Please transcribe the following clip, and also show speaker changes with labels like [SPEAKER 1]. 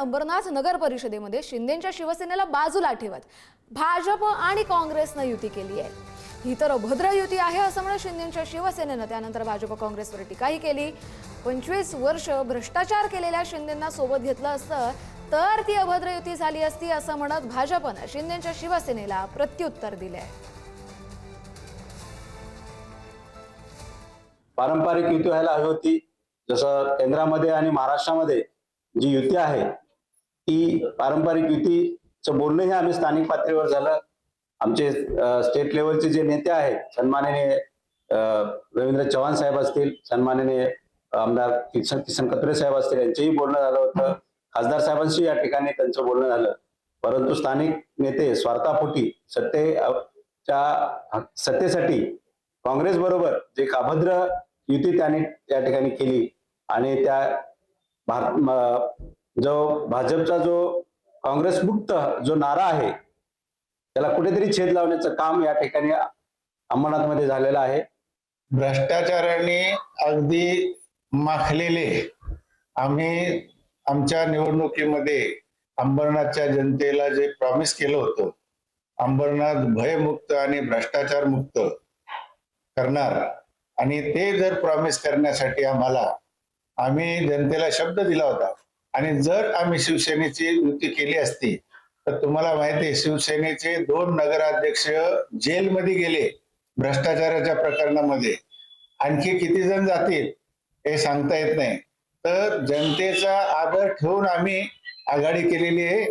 [SPEAKER 1] अंबरनाथ नगर परिषदेमध्ये शिंदेच्या शिवसेनेला बाजूला ठेवत भाजप आणि काँग्रेसनं युती केली आहे। ही तर अभद्र युती आहे असं म्हणत शिंदेच्या शिवसेनेनं त्यानंतर भाजप काँग्रेसवर टीकाही केली। 25 वर्ष भ्रष्टाचार केलेल्या शिंदेंना सोबत घेतलं असतं तर ती अभद्र युती झाली असती असं म्हणत भाजपनं शिंदेच्या शिवसेनेला प्रत्युत्तर दिलंय।
[SPEAKER 2] पारंपरिक युती व्हायला हवी होती। जसं केंद्रामध्ये आणि महाराष्ट्रामध्ये जी युती आहे ती पारंपरिक युतीचं बोलणंही आम्ही स्थानिक पातळीवर झालं। आमचे स्टेट लेवलचे जे नेते आहेत सन्माननीय रवींद्र चव्हाण साहेब असतील, सन्माननीय आमदार किसन कत्रे साहेब असतील, यांचेही बोलणं झालं होतं। खासदार साहेबांशी या ठिकाणी त्यांचं बोलणं झालं, परंतु स्थानिक नेते स्वार्थापोटी सत्तेसाठी काँग्रेस बरोबर जे अभद्र युती त्यांनी त्या ठिकाणी केली आणि त्या जो भाजपचा जो काँग्रेस मुक्त जो नारा आहे त्याला कुठेतरी छेद लावण्याचं काम या ठिकाणी अंबरनाथमध्ये झालेलं आहे।
[SPEAKER 3] भ्रष्टाचाराने अगदी माखलेले आम्ही आमच्या निवडणुकीमध्ये अंबरनाथच्या जनतेला जे प्रॉमिस केलं होतं, अंबरनाथ भयमुक्त आणि भ्रष्टाचार मुक्त करणार, आणि ते जर प्रॉमिस करण्यासाठी आम्ही जनतेला शब्द दिला होता। आणि जर आम्ही शिवसेनेची युती केली असती तर तुम्हाला माहिती आहे शिवसेनेचे 2 नगराध्यक्ष जेलमध्ये गेले भ्रष्टाचाराच्या प्रकरणामध्ये। आणखी किती जण जातील हे सांगता येत नाही। तर जनतेचा आदर ठेवून आम्ही आघाडी केलेली आहे।